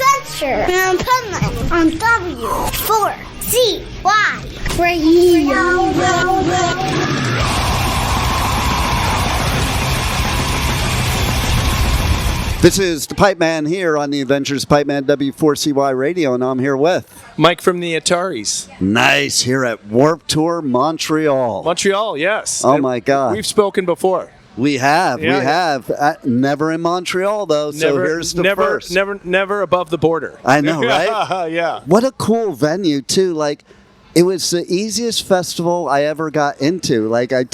adventure in Finland on W4CY Radio. This is the Pipe Man here on the Adventures Pipe Man W4CY Radio, and I'm here with Mike from the Ataris. Nice, here at Warped Tour Montreal. Montreal, yes. Oh my God. We've spoken before. We have. Never in Montreal, though, so here's the first. Never above the border. I know, right? Yeah. What a cool venue, too. Like, it was the easiest festival I ever got into. Like, I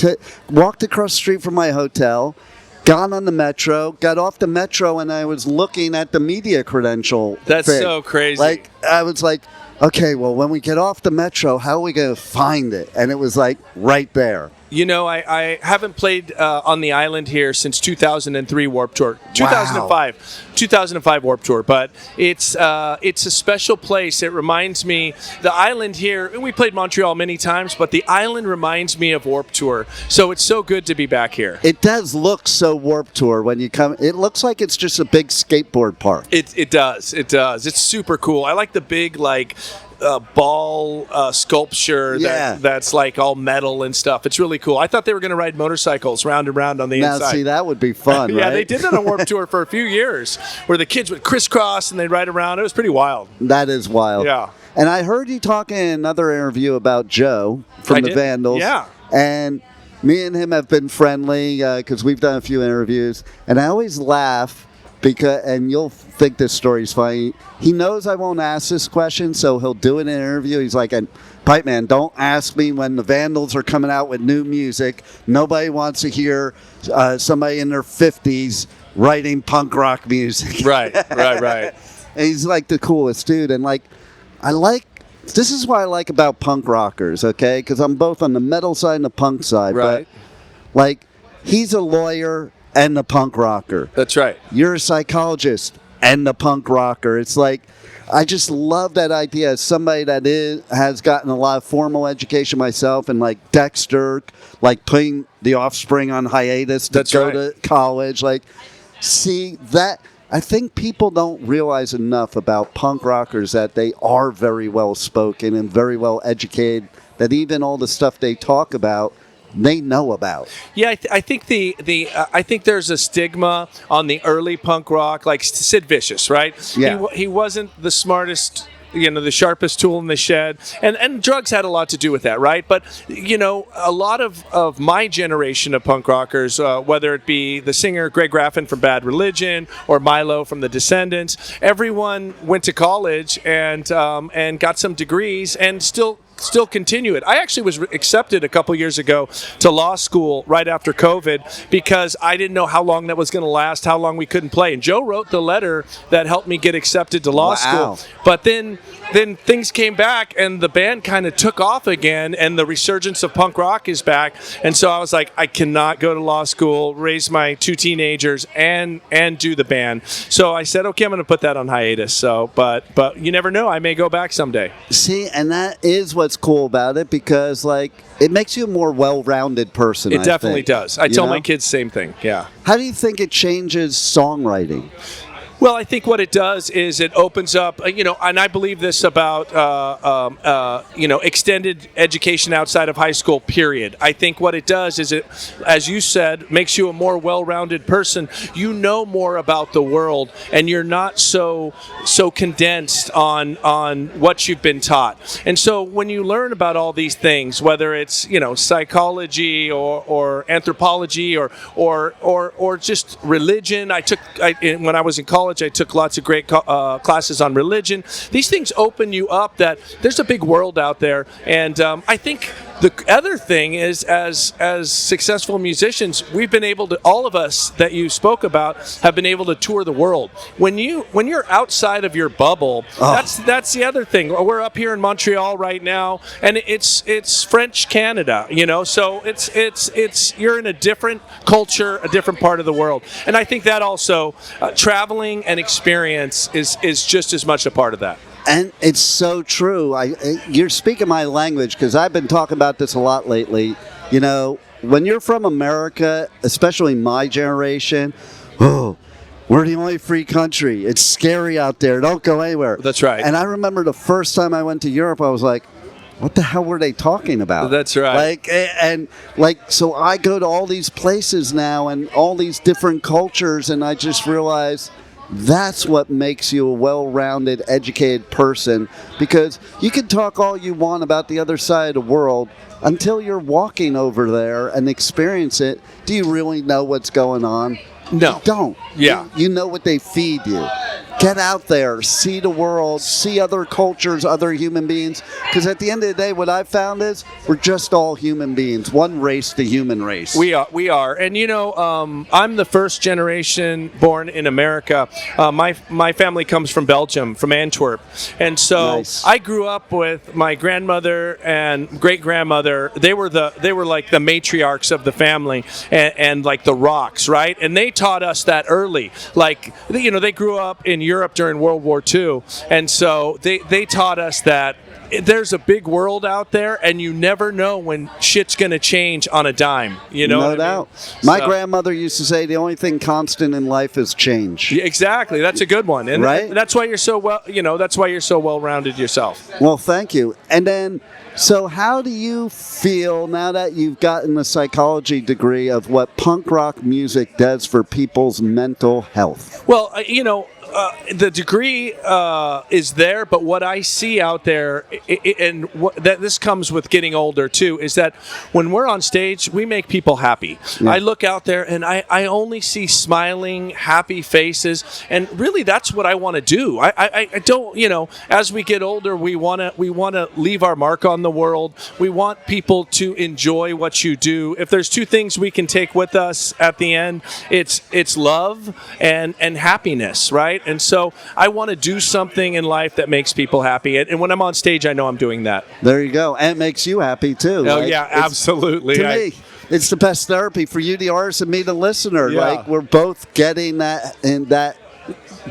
walked across the street from my hotel, got on the metro, got off the metro, and I was looking at the media credential. That's thing. so crazy. Like, I was like, okay, well, when we get off the metro, how are we going to find it? And it was like right there. You know, I haven't played on the island here since 2003 Warped Tour. 2005 Warped Tour, but it's a special place. It reminds me, the island here, and we played Montreal many times, but the island reminds me of Warped Tour. So it's so good to be back here. It does look so Warped Tour when you come. It looks like it's just a big skateboard park. It does. It's super cool. I like the big, ball sculpture that's like all metal and stuff. It's really cool. I thought they were going to ride motorcycles round and round on the inside. Now, see, that would be fun, yeah, right? they did that on Warped Tour for a few years, where the kids would crisscross and they'd ride around. It was pretty wild. That is wild. Yeah. And I heard you talking in another interview about Joe from the Vandals. Yeah. And me and him have been friendly because we've done a few interviews. And I always laugh because, and you'll think this story's funny, he knows I won't ask this question, so he'll do it in an interview. He's like, Pipe Man, don't ask me when the Vandals are coming out with new music. Nobody wants to hear somebody in their 50s writing punk rock music. Right. And he's like the coolest dude. And this is what I like about punk rockers, okay? Because I'm both on the metal side and the punk side. Right. But, he's a lawyer and the punk rocker. That's right. You're a psychologist and the punk rocker. It's like, I just love that idea. As somebody that has gotten a lot of formal education myself, and like Dexter, putting the Offspring on hiatus to go to college. See that. I think people don't realize enough about punk rockers that they are very well spoken and very well educated. That even all the stuff they talk about, they know about. Yeah, I think I think there's a stigma on the early punk rock, like Sid Vicious, right? Yeah. He wasn't the smartest, the sharpest tool in the shed, and drugs had a lot to do with that, right? But a lot of my generation of punk rockers, whether it be the singer Greg Graffin from Bad Religion or Milo from the Descendants, everyone went to college and got some degrees and still continue it. I actually was accepted a couple years ago to law school right after COVID because I didn't know how long that was going to last, how long we couldn't play. And Joe wrote the letter that helped me get accepted to law school. But then things came back and the band kind of took off again, and the resurgence of punk rock is back. And so I was like, I cannot go to law school, raise my two teenagers, and do the band. So I said, okay, I'm going to put that on hiatus. So, but you never know. I may go back someday. See, and that is what's cool about it, because it makes you a more well-rounded person. It definitely does. I tell my kids the same thing. Yeah. How do you think it changes songwriting? Well, I think what it does is it opens up, and I believe this about, extended education outside of high school, period. I think what it does is it, as you said, makes you a more well-rounded person. You know more about the world, and you're not so condensed on what you've been taught. And so when you learn about all these things, whether it's, psychology or anthropology or just religion, when I was in college, I took lots of great classes on religion. These things open you up that there's a big world out there. And I think the other thing is, as successful musicians, we've been able to, all of us that you spoke about, have been able to tour the world. When you're outside of your bubble, that's the other thing. We're up here in Montreal right now, and it's French Canada, so it's you're in a different culture, a different part of the world. And I think that also traveling and experience is just as much a part of that. And it's so true. You're speaking my language, because I've been talking about this a lot lately. When you're from America, especially my generation, we're the only free country. It's scary out there. Don't go anywhere. That's right. And I remember the first time I went to Europe, I was like, what the hell were they talking about? That's right. So I go to all these places now and all these different cultures, and I just realized that's what makes you a well-rounded, educated person, because you can talk all you want about the other side of the world until you're walking over there and experience it. Do you really know what's going on? No. You don't. Yeah. You know what they feed you. Get out there, see the world, see other cultures, other human beings. Because at the end of the day, what I've found is we're just all human beings. One race, the human race. We are. And I'm the first generation born in America. My family comes from Belgium, from Antwerp. And so Nice. I grew up with my grandmother and great grandmother. They were like the matriarchs of the family and like the rocks, right? And they taught us that early. Like, they grew up in Europe during World War II, and so they taught us that there's a big world out there, and you never know when shit's going to change on a dime. No doubt. My grandmother used to say the only thing constant in life is change. Yeah, exactly. That's a good one, and right? that's why you're so well. That's why you're so well-rounded yourself. Well, thank you. And then, so how do you feel now that you've gotten a psychology degree of what punk rock music does for people's mental health? Well, the degree is there, but what I see out there, that this comes with getting older too, is that when we're on stage, we make people happy. Yeah. I look out there and I only see smiling, happy faces, and really that's what I want to do. I don't, as we get older, we want to leave our mark on the world. We want people to enjoy what you do. If there's two things we can take with us at the end, it's love and happiness, right? And so I want to do something in life that makes people happy. And when I'm on stage, I know I'm doing that. There you go. And it makes you happy, too. Oh, yeah, absolutely. To me, it's the best therapy for you, the artist, and me, the listener. Yeah. Like, we're both getting that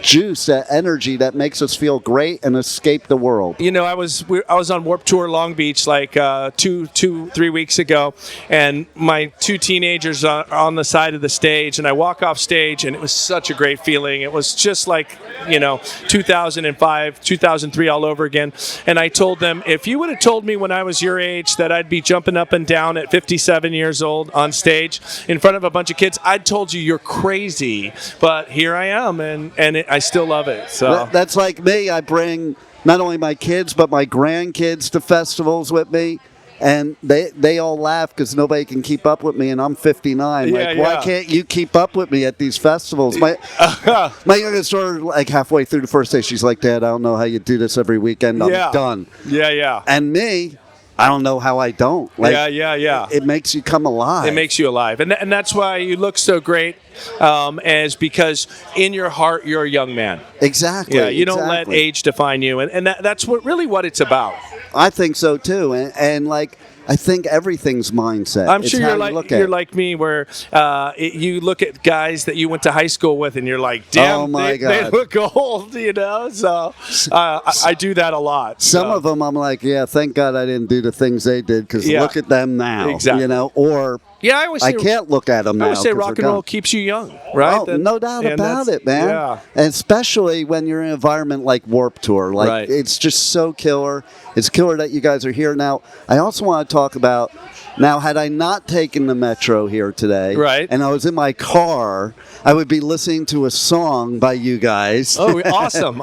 juice, that energy that makes us feel great and escape the world. I was on Warped Tour Long Beach like 3 weeks ago, and my two teenagers are on the side of the stage, and I walk off stage, and it was such a great feeling. It was just like 2005, 2003 all over again. And I told them, if you would have told me when I was your age that I'd be jumping up and down at 57 years old on stage in front of a bunch of kids, I'd told you you're crazy. But here I am, and I still love it. So that's like me. I bring not only my kids but my grandkids to festivals with me, and they all laugh because nobody can keep up with me, and I'm 59. Why can't you keep up with me at these festivals? My youngest daughter, like halfway through the first day, she's like, "Dad, I don't know how you do this every weekend. I'm done." Yeah. And me, I don't know how I don't. It makes you come alive. It makes you alive. And that's why you look so great, as because in your heart, you're a young man. Exactly. Yeah, you don't let age define you. And that's what it's about. I think so, too. And I think everything's mindset. I'm sure you're like me, where you look at guys that you went to high school with, and you're like, damn, they look old, So I do that a lot. Some of them, I'm like, yeah, thank God I didn't do the things they did, because look at them now. Exactly. Or I can't look at them now. I would say rock and roll keeps you young, right? Oh, no doubt about it, man. Yeah. And especially when you're in an environment like Warped Tour. It's just so killer. It's killer that you guys are here. Now, I also want to talk about, had I not taken the metro here today, and I was in my car, I would be listening to a song by you guys. Oh, awesome.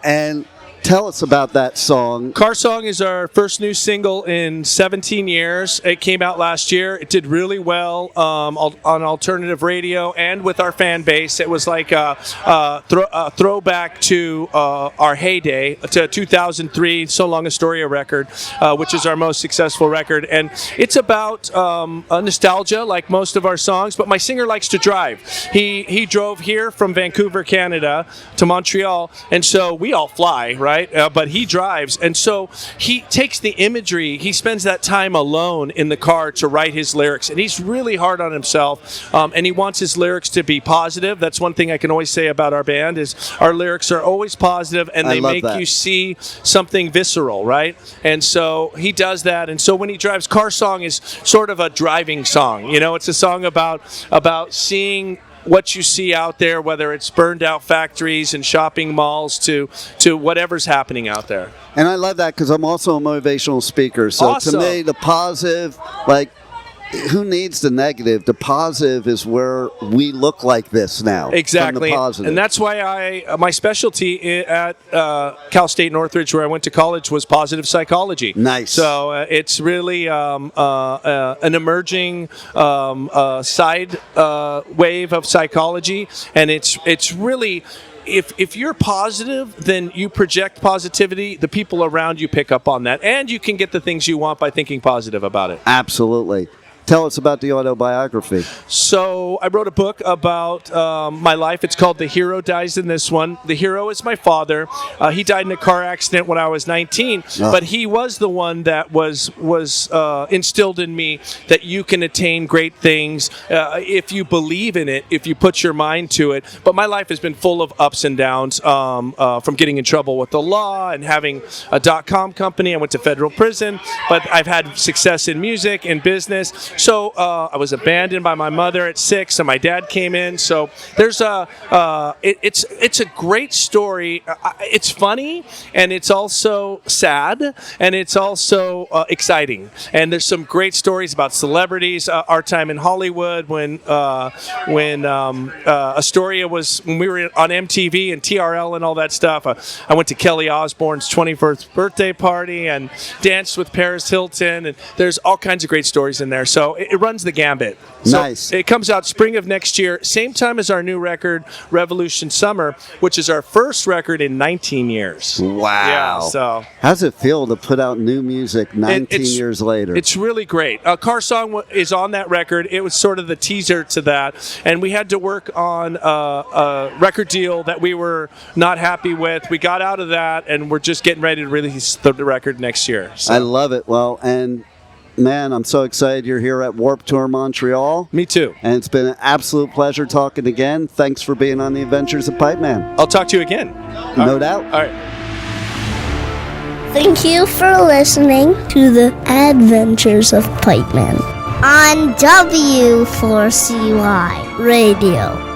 And tell us about that song. Car Song is our first new single in 17 years. It came out last year. It did really well on alternative radio and with our fan base. It was like a throwback to our heyday, to 2003, So Long Astoria record, which is our most successful record. And it's about a nostalgia, like most of our songs, but my singer likes to drive. He drove here from Vancouver, Canada, to Montreal, and so we all fly, right? But he drives, and so he takes the imagery. He spends that time alone in the car to write his lyrics, and he's really hard on himself, and he wants his lyrics to be positive. That's one thing I can always say about our band, is our lyrics are always positive, and they make you see something visceral, right? And so he does that, and so when he drives, Car Song is sort of a driving song. It's a song about seeing what you see out there, whether it's burned out factories and shopping malls to whatever's happening out there. And I love that because I'm also a motivational speaker. So Awesome. to me, the positive, like, who needs the negative? The positive is where we look like this now. Exactly, From the positive. and that's why my specialty at Cal State Northridge, where I went to college, was positive psychology. Nice. So it's really an emerging side wave of psychology, and it's really. If you're positive, then you project positivity. The people around you pick up on that, and you can get the things you want by thinking positive about it. Absolutely. Tell us about the autobiography. So I wrote a book about my life. It's called The Hero Dies in This One. The hero is my father. He died in a car accident when I was 19, but he was the one that was instilled in me that you can attain great things if you believe in it, if you put your mind to it. But my life has been full of ups and downs, from getting in trouble with the law and having a .com company. I went to federal prison, but I've had success in music and business. So I was abandoned by my mother at 6, and my dad came in. So there's it's a great story. It's funny, and it's also sad, and it's also exciting. And there's some great stories about celebrities. Our time in Hollywood when Astoria was, when we were on MTV and TRL and all that stuff. I went to Kelly Osbourne's 21st birthday party and danced with Paris Hilton, and there's all kinds of great stories in there. So it runs the gambit. So Nice. It comes out spring of next year, same time as our new record, Revolution Summer, which is our first record in 19 years. Wow. Yeah, so How's it feel to put out new music 19 years later? it's really great. Car Song is on that record. It was sort of the teaser to that, and we had to work on a record deal that we were not happy with. We got out of that, and we're just getting ready to release the record next year. So. I love it. Well, and man, I'm so excited you're here at Warped Tour Montreal. Me too. And it's been an absolute pleasure talking again. Thanks for being on the Adventures of Pipe Man. I'll talk to you again. No doubt. All right. Thank you for listening to the Adventures of Pipe Man on W4CY Radio.